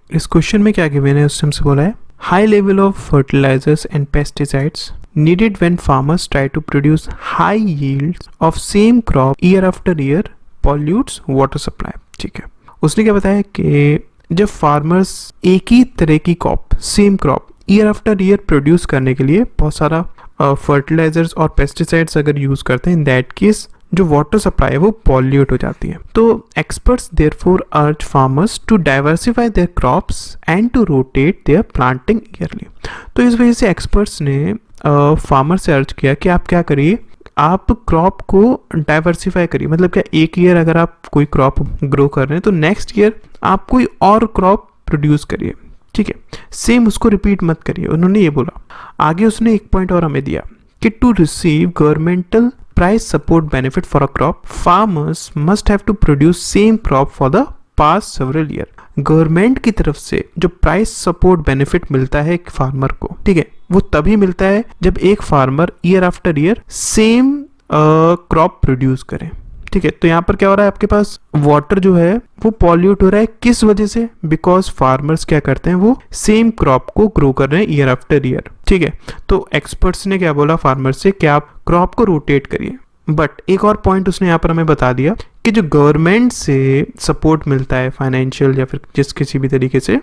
इस क्वेश्चन में क्या गिवन है उससे हमसे बोला है high level of fertilisers and pesticides needed when farmers try to produce high yields of same crop year after year pollutes water supply। ठीक है, उसने क्या बताया कि जब फार्मर्स एक ही तरह की crop same crop year after year produce करने के लिए बहुत सारा फर्टिलाइजर्स और पेस्टिसाइड्स अगर यूज करते हैं, इन दैट केस जो वाटर सप्लाई है वो पॉल्यूट हो जाती है। तो experts therefore urge farmers to diversify their crops and to rotate their planting yearly. तो इस वजह से एक्सपर्ट्स ने फार्मर से अर्ज किया कि आप क्या करिए, आप क्रॉप को डाइवर्सिफाई करिए। मतलब क्या, एक ईयर अगर आप कोई क्रॉप ग्रो कर रहे हैं तो नेक्स्ट ईयर आप कोई और क्रॉप प्रोड्यूस करिए। ठीक है, सेम उसको रिपीट मत करिए, उन्होंने ये बोला। आगे उसने एक पॉइंट और हमें दिया कि to receive governmental price support benefit for a crop farmers must have to produce same crop for the past several year. Government की तरफ से जो प्राइस सपोर्ट बेनिफिट मिलता है एक फार्मर को, ठीक है, वो तभी मिलता है जब एक farmer year after year same crop produce करे। ठीक है, तो यहाँ पर क्या हो रहा है, आपके पास वाटर जो है वो पॉल्यूट हो रहा है, किस वजह से? बिकॉज फार्मर्स क्या करते हैं, वो सेम क्रॉप को ग्रो कर रहे हैं ईयर आफ्टर ईयर। ठीक है, तो एक्सपर्ट्स ने क्या बोला फार्मर्स से कि आप क्रॉप को रोटेट करिए। बट एक और पॉइंट उसने यहाँ पर हमें बता दिया कि जो गवर्नमेंट से सपोर्ट मिलता है फाइनेंशियल या फिर जिस किसी भी तरीके से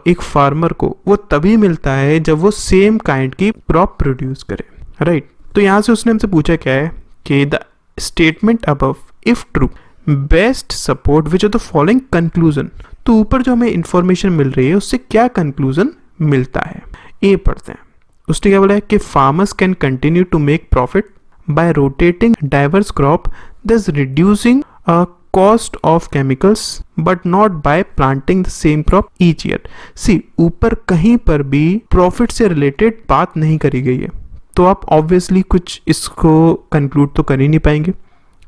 एक फार्मर को, वो तभी मिलता है जब वो सेम काइंड की क्रॉप प्रोड्यूस करे। राइट, तो यहाँ से उसने हमसे पूछा क्या है कि the statement above if true best support which are the following conclusion. तो ऊपर जो हमें इंफॉर्मेशन मिल रही है उससे क्या कंक्लूजन मिलता है, ये पढ़ते हैं। उसने क्या बोला है कि farmers can continue to make profit by rotating diverse crop, thus reducing cost of chemicals, but not by planting the same crop each year। See, ऊपर कहीं पर भी प्रॉफिट से रिलेटेड बात नहीं करी गई है, तो आप ऑब्वियसली कुछ इसको कंक्लूड तो कर ही नहीं पाएंगे।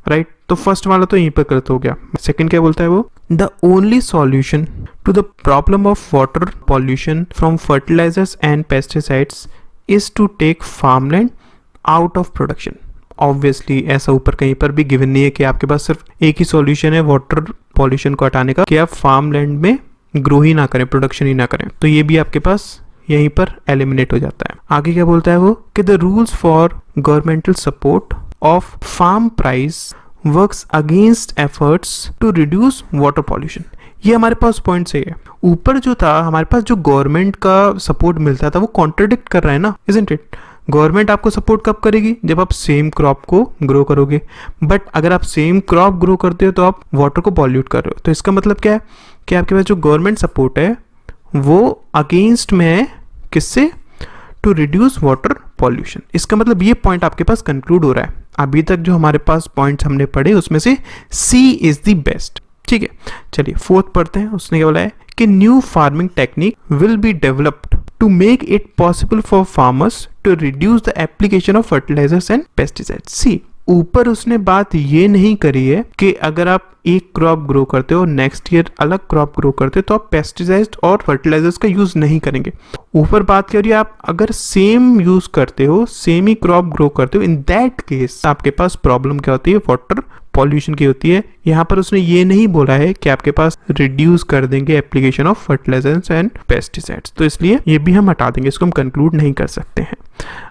राइट, तो फर्स्ट वाला तो यहीं पर गलत हो गया। सेकंड क्या बोलता है वो, the only solution to the problem of water pollution from fertilisers and pesticides is to take farmland out of production. Obviously ऐसा ऊपर कहीं पर भी गिवन नहीं है कि आपके पास सिर्फ एक ही सॉल्यूशन है वाटर पॉल्यूशन को हटाने का, कि आप फार्म लैंड में ग्रो ही ना करें, प्रोडक्शन ही ना करें। तो ये भी आपके पास यहीं पर एलिमिनेट हो जाता है। आगे क्या बोलता है वो कि the rules for governmental support of farm price works against efforts to reduce water pollution. ये हमारे पास पॉइंट सही है। ऊपर जो था हमारे पास जो गवर्नमेंट का सपोर्ट मिलता था वो कॉन्ट्रडिक्ट कर रहा है ना, इजंट इट? गवर्नमेंट आपको सपोर्ट कब करेगी, जब आप सेम क्रॉप को ग्रो करोगे। बट अगर आप सेम क्रॉप ग्रो करते हो तो आप वाटर को पॉल्यूट कर रहे हो। तो इसका मतलब क्या है कि आपके पास जो गवर्नमेंट सपोर्ट है वो अगेंस्ट में है, किससे? To reduce water pollution. इसका मतलब ये पॉइंट आपके पास कंक्लूड हो रहा है। अभी तक जो हमारे पास पॉइंट्स हमने पढ़े उसमें से सी इज द बेस्ट। ठीक है, चलिए फोर्थ पढ़ते हैं। उसने क्या बोला है कि new farming technique will be developed to make it possible for farmers to reduce the application of fertilizers and pesticides। See, ऊपर उसने बात ये नहीं करी है कि अगर आप एक क्रॉप ग्रो करते हो नेक्स्ट ईयर अलग क्रॉप ग्रो करते हो तो आप पेस्टिसाइड और फर्टिलाइजर्स का यूज नहीं करेंगे। ऊपर बात करिए आप अगर सेम यूज करते हो, सेम ही क्रॉप ग्रो करते हो, इन दैट केस आपके पास प्रॉब्लम क्या होती है, वाटर पॉल्यूशन की होती है। यहाँ पर उसने ये नहीं बोला है कि आपके पास रिड्यूस कर देंगे application of fertilisers and pesticides, तो इसलिए ये भी हम हटा देंगे, इसको हम कंक्लूड नहीं कर सकते हैं।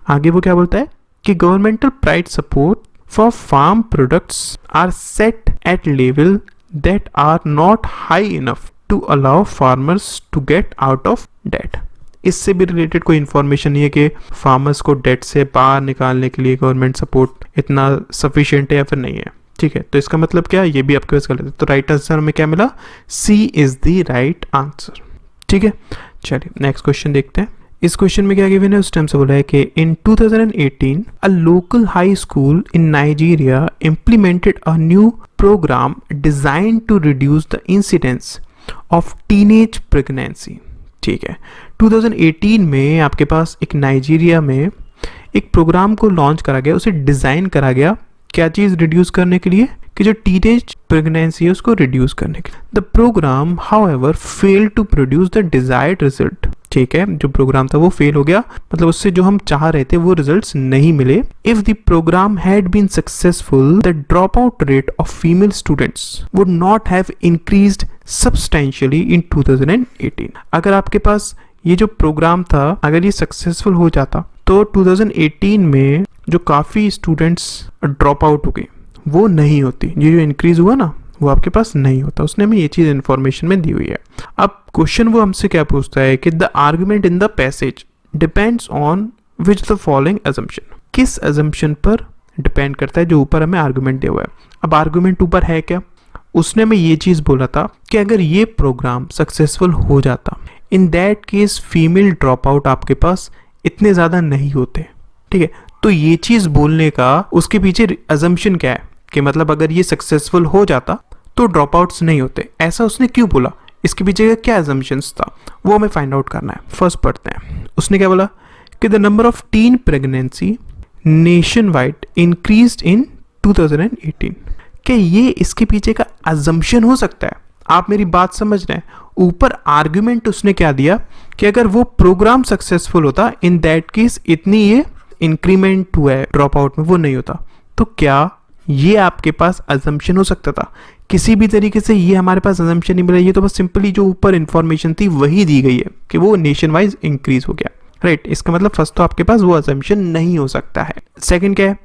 आगे वो क्या बोलता है कि governmental price support for farm products are set at level that are not high enough to allow farmers to get out of debt। इससे भी रिलेटेड कोई इन्फॉर्मेशन नहीं है कि फार्मर्स को डेट से बाहर निकालने के लिए गवर्नमेंट सपोर्ट इतना सफिशिएंट है या फिर नहीं है। ठीक है, तो इसका मतलब क्या है, ये भी आपके पास गलत है। तो राइट आंसर हमें क्या मिला, सी इज द राइट आंसर। ठीक है, चलिए नेक्स्ट क्वेश्चन देखते हैं। इस क्वेश्चन में क्या गिवन है, उस टाइम से बोला है कि in 2018 a local high school in Nigeria implemented a new programme designed to reduce the incidence of teenage pregnancy. ठीक है, 2018 में आपके पास एक नाइजीरिया में एक प्रोग्राम को लॉन्च करा गया, उसे डिजाइन करा गया, क्या चीज रिड्यूस करने के लिए, कि जो टीनेज प्रेगनेंसी है उसको रिड्यूस करने के लिए। The programme however failed to produce the desired result ठीक है, जो प्रोग्राम था वो फेल हो गया, मतलब उससे जो हम चाह रहे थे वो रिजल्ट्स नहीं मिले. If the program had been successful the drop out rate of female students would not have increased substantially in 2018. अगर आपके पास ये जो प्रोग्राम था अगर ये सक्सेसफुल हो जाता तो 2018 में जो काफ़ी स्टूडेंट्स ड्रॉप आउट हो गए वो नहीं होती, ये जो इंक्रीज हुआ ना वो आपके पास नहीं होता. उसने हमें ये चीज़ इन्फॉर्मेशन में दी हुई है. अब क्वेश्चन वो हमसे क्या पूछता है कि the argument in the passage depends on which the following assumption. किस अजम्पशन पर डिपेंड करता है जो ऊपर हमें आर्गुमेंट दिया हुआ है. अब आर्गुमेंट ऊपर है क्या, उसने हमें ये चीज़ बोला था कि अगर ये प्रोग्राम सक्सेसफुल हो जाता इन that case female drop out आपके पास इतने ज़्यादा नहीं होते. ठीक है, तो ये चीज़ बोलने का उसके पीछे अजम्पशन क्या है कि मतलब अगर ये सक्सेसफुल हो जाता तो ड्रॉप आउट्स नहीं होते. ऐसा उसने क्यों बोला, इसके पीछे का क्या अजम्पशंस था वो हमें फाइंड आउट करना है. फर्स्ट पढ़ते हैं. उसने क्या बोला कि the number of tin pregnancy nation wide increased इन 2018. क्या ये इसके पीछे का अजम्पशन हो सकता है. आप मेरी बात समझ रहे हैं. ऊपर आर्ग्यूमेंट उसने क्या दिया कि अगर वो प्रोग्राम सक्सेसफुल होता इन दैट केस इतनी ये इंक्रीमेंट हुआ है ड्रॉप आउट में वो नहीं होता. तो क्या ये आपके पास अजम्पशन हो सकता था. किसी भी तरीके से ये हमारे पास अजम्पशन नहीं मिला, ये तो बस सिंपली जो ऊपर इंफॉर्मेशन थी वही दी गई है कि वो नेशन वाइज इंक्रीज हो गया. राइट, इसका मतलब फर्स्ट तो आपके पास वो अजम्पशन नहीं हो सकता है. सेकंड क्या है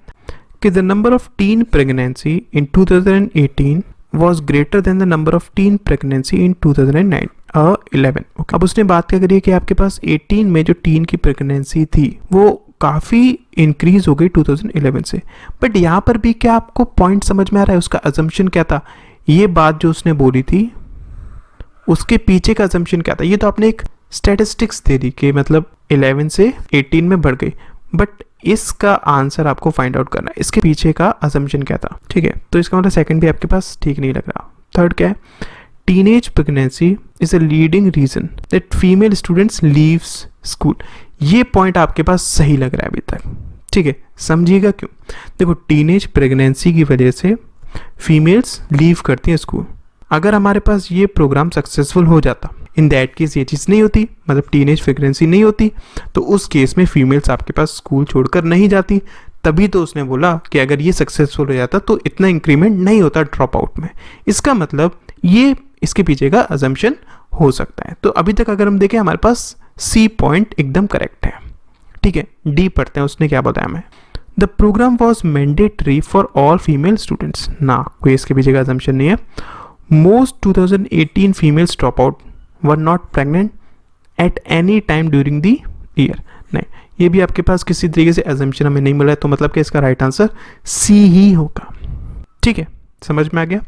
कि the number of tin pregnancy in 2018 was greater than the number of teen pregnancy in 2009 11. Okay. अब उसने बात क्या करी है कि आपके पास 18 में जो टीन की प्रेगनेंसी थी वो काफ़ी इंक्रीज हो गई 2011 से. बट यहाँ पर भी क्या आपको पॉइंट समझ में आ रहा है, उसका अजम्पशन क्या था. ये बात जो उसने बोली थी उसके पीछे का अजम्पशन क्या था. ये तो आपने एक स्टैटिस्टिक्स दे दी कि मतलब 11 से 18 में बढ़ गई, बट इसका आंसर आपको फाइंड आउट करना है इसके पीछे का अजम्पशन क्या था. ठीक है, तो इसका मतलब सेकंड भी आपके पास ठीक नहीं लग रहा. थर्ड क्या है, teenage pregnancy is a leading reason that female students leaves school. ये पॉइंट आपके पास सही लग रहा है अभी तक. ठीक है, समझिएगा क्यों. देखो, टीनेज प्रेगनेंसी की वजह से फीमेल्स लीव करती हैं स्कूल. अगर हमारे पास ये प्रोग्राम सक्सेसफुल हो जाता इन दैट केस ये चीज़ नहीं होती, मतलब टीनेज प्रेगनेंसी नहीं होती, तो उस केस में फीमेल्स आपके पास स्कूल छोड़कर नहीं जाती. तभी तो उसने बोला कि अगर ये सक्सेसफुल हो जाता तो इतना इंक्रीमेंट नहीं होता ड्रॉप आउट में. इसका मतलब ये इसके पीछे का अजम्पशन हो सकता है. तो अभी तक अगर हम देखें हमारे पास सी पॉइंट एकदम करेक्ट है. ठीक है, डी पढ़ते हैं. उसने क्या बताया हमें, the programme was mandatory for all female students. ना, कोई इसके पीछे का अजम्पशन नहीं है. Most 2018 females drop out were not pregnant at any time during the year. नहीं, ये भी आपके पास किसी तरीके से अजम्पशन हमें नहीं मिला है, तो मतलब कि इसका राइट आंसर सी ही होगा. ठीक है, समझ में आ गया.